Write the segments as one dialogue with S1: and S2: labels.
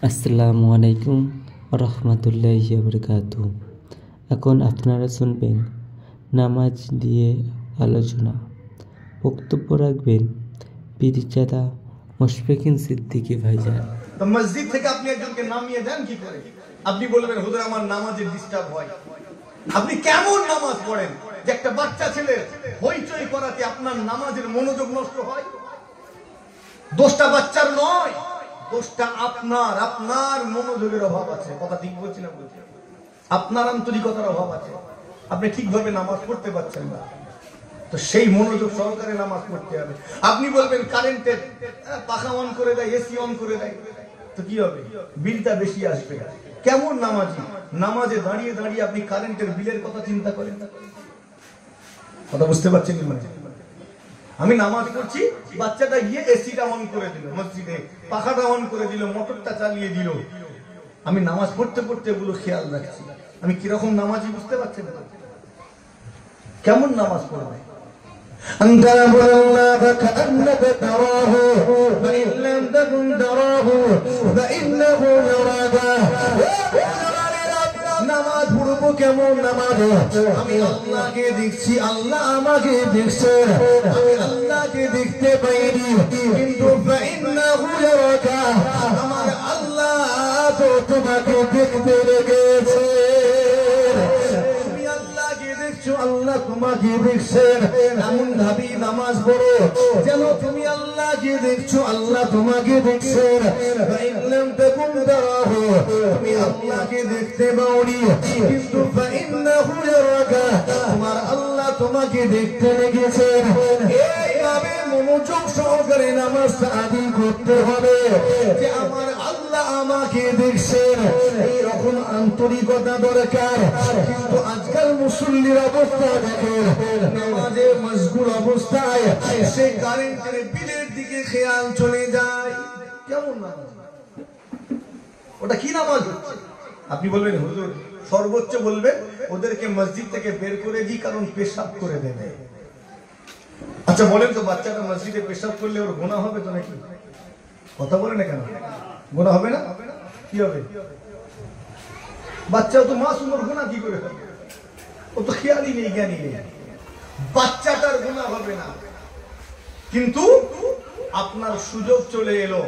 S1: আসসালামু আলাইকুম রহমতুল্লাহি বারাকাতুহু। এখন আপনারা শুনবেন নামাজ দিয়ে আলোচনা। বক্তব্য রাখবেন পীরজাদা মুশফিকুন সিদ্দিকী ভাইজান।
S2: তো মসজিদ থেকে আপনি একজনকে নামিয়ে দেন কি করে? আপনি বলবেন হুজুর আমার নামাজে ডিস্টার্ব হয়। আপনি কেমন নামাজ পড়েন যে একটা বাচ্চা ছেলে হইচই করাতে আপনার নামাজের মনোযোগ নষ্ট হয়? দোষটা বাচ্চার নয়, দোষটা আপনার মনোযোগের অভাব আছে। কথা ঠিক বলছি না? বলছি আপনার আন্তরিকতার অভাব আছে। আপনি ঠিকভাবে নামাজ পড়তে পারছেন না, তো সেই মনোযোগ সহকারে নামাজ পড়তে হবে। আপনি বলবেন কারেন্টের পাখা অন করে দেয়, এসি অন করে দেয়, তো কি হবে? বিলটা বেশি আসবে। কেমন নামাজি? নামাজে দাঁড়িয়ে দাঁড়িয়ে আপনি কারেন্টের বিলের কথা চিন্তা করেন না? কথা বুঝতে পারছেন? আমি নামাজ পড়ছি, বাচ্চাটা গিয়ে এসিটা অন করে দিল, মসজিদে পাখাটা অন করে দিল, মোটরটা চালিয়ে দিল। আমি নামাজ পড়তে পড়তে এগুলো খেয়াল রাখছি। আমি কিরকম নামাজি বুঝতে পারছেন? কেমন নামাজ পড়বে? أنت عبد الله كأنك تراه فإن لم تكن تراه فإنه يراك। নামাজ পড়বো কেমন নামাজ? আমি আল্লাহকে দেখছি, আল্লাহ আমাকে দেখছে। আমি আল্লাহকে দেখতে পাইনি, কিন্তু فإنه يراك, আমার আল্লাহ তো তোমাকে দেখতে লেগেছে। আল্লাহ তোমাকে দেখছেন, এমন ভাবে নামাজ পড়ো যেন তুমি আল্লাহকে দেখছো, আল্লাহ তোমাকে দেখছেন। তুমি আল্লাহকে দেখতে পাওনি, কিন্তু তোমার আল্লাহ তোমাকে দেখতে লেগেছেন। এইভাবে মনোযোগ সহকারে নামাজটা আদায় করতে হবে যে আমার আল্লাহ আমাকে দেখছেন। এইরকম আন্তরিকতা দরকার। কিন্তু আজকাল মুসল্লিরা অবস্থা দেখেন, নামাজে মশগুল অবস্থায় সে কারেন্টের বিলের দিকে খেয়াল চলে যায়। কেমন নামাজ? ওটা কি নামাজ হচ্ছে? আপনি বলবেন হুজুর সর্বোচ্চ বলবেন ওদেরকে মসজিদ থেকে বের করে দিই, কারণ পেশাব করে দেবে। আচ্ছা বলেন তো, বাচ্চাটা মসজিদে পেশাব করলে ওর গুনাহ হবে তো নাকি? কথা বলে না কেন? গুনাহ হবে না? কি হবে? বাচ্চাও তো মাসুম, ওর গুনাহ কি করে হবে? ও তো খেয়ালই নেই, জ্ঞানী নেই। বাচ্চাটার গুনাহ হবে না, কিন্তু আপনার সুযোগ চলে এলো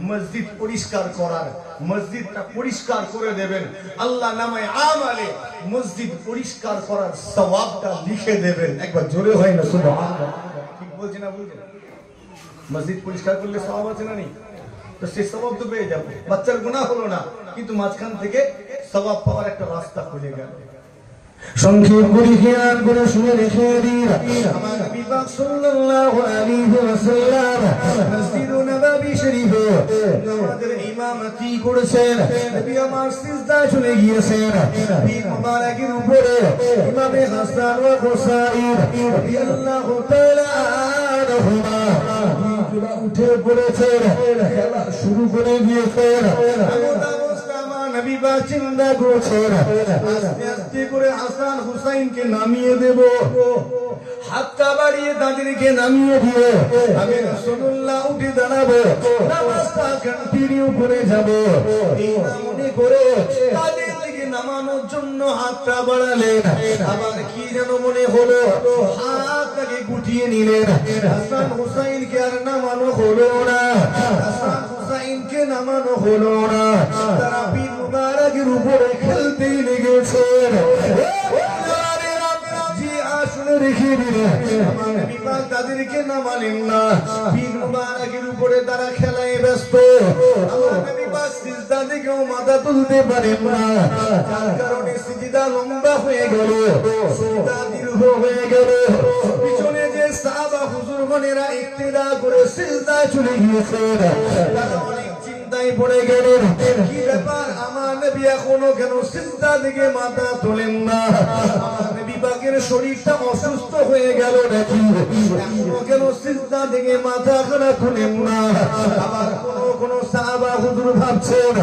S2: মসজিদ পরিষ্কার করার। মসজিদটা পরিষ্কার করে দেবেন, আল্লাহ নামে আমালে মসজিদ পরিষ্কার করার সওয়াবটা লিখে দেবেন। একবার জোরে হয় না সুবহানাল্লাহ? ঠিক বলছি না? বলছেন মসজিদ পরিষ্কার করলে সওয়াব আছে না নেই? তো সেই সওয়াব তো পেয়ে যাবো। বাচ্চার গুনাহ হলো না, কিন্তু মাঝখান থেকে সওয়াব পাওয়ার একটা রাস্তা খুলে গেল। সংক্ষেপ করে খেয়াল করে শুনে রেখে দিন, আমার নবী পাক সাল্লাল্লাহু আলাইহি ওয়াসাল্লাম মসজিদ নববী শরীফে নামাজের ইমামতি করেছেন। নবী আমার সিজদায় চলে গিয়েছেন, পীর মুবারকের উপরে ইমামে হাসান ওয়া হুসাইন রাদিয়াল্লাহু তাআলা আনহুমা উঠে পড়েছেন, খেলা শুরু করে দিয়েছেন। নবী বা চিন্তা করেছেন আস্তে আস্তে করে হাসান হুসাইনকে নামিয়ে দেব। হাতটা বাড়িয়ে তাদেরকে নামিয়ে দিয়ে আমি রাসূলুল্লাহ উঠে দাঁড়াবো, নামাজটা কন্টিনিউ করে যাব। এই মনে করে তাদের দিকে নামানোর জন্য হাতটা বাড়ালেন। আবার কি যেন মনে হলো, হাতটাকে গুটিয়ে নিলেন। হাসান হুসাইনকে আর নামানো হলো না, হাসান হুসাইনকে নামানো হলো না। তারা পীর মুবারকের উপরে খেলতেই লেগেছেন। রেখে দিলেন, আমার নবী পাক তাদেরকে নামালেন না। পীর মুবারকের উপরে তারা খেলায় ব্যস্ত। আমার নবী পাক সিজদা থেকেও মাথা তুলতে পারেন না, যার কারণে সিজদা লম্বা হয়ে গেল, সিজদা দীর্ঘ হয়ে গেল। পিছনে যে সাহাবা হুজুরগণেরা ইক্তেদা করে সিজদায় চলে গিয়েছেন, তারা অনেক চিন্তায় পড়ে গেলেন। কি ব্যাপার, আমার নবী এখনো কেন সিজদা থেকে মাথা তোলেন না? আমার নবী পাকের শরীরটা অসুস্থ হয়ে গেল নাকি? এখনো কেন সিজদা থেকে মাথা খানা তোলেন না? আবার কোন সাহাবা হুজুর ভাবছেন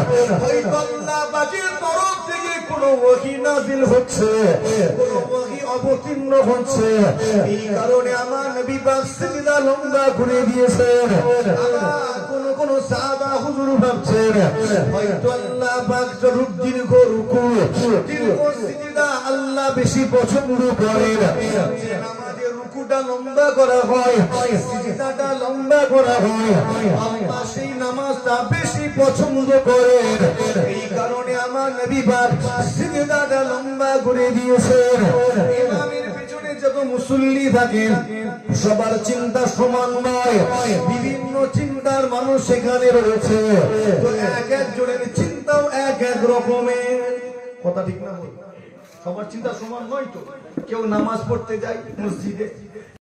S2: হয়তো আল্লাহ পাকের তরফ থেকে কোন ওহী নাযিল হচ্ছে, কোন ওহী অবতীর্ণ হচ্ছে। এই কারণে আমার নবী পাক সিজদা লম্বা করে দিয়েছেন। আবার কোন কোন সাহাবা হুজুর ভাবছেন হয়তো আল্লাহ পাক যখন দীর্ঘ রুকু দীর্ঘ সিজদা আল্লাহ বেশি পছন্দ করেন, যে নামাজের রুকুটা লম্বা করা হয়, সিজদাটা লম্বা করা হয়, আল্লাহ সেই নামাজটা বেশি পছন্দ করেন। এই কারণে আমার নবী পাক সিজদাটা লম্বা করে দিয়েছেন। ইমামের পেছনে যত মুসল্লি থাকেন সবার চিন্তা সমান নয়, বিভিন্ন চিন্তার মানুষ সেখানে রয়েছে, তো এক একজনের চিন্তাও এক এক রকমের। কথা ঠিক না? সবার চিন্তা সমান নয়। তো কেউ নামাজ পড়তে যায় মসজিদে,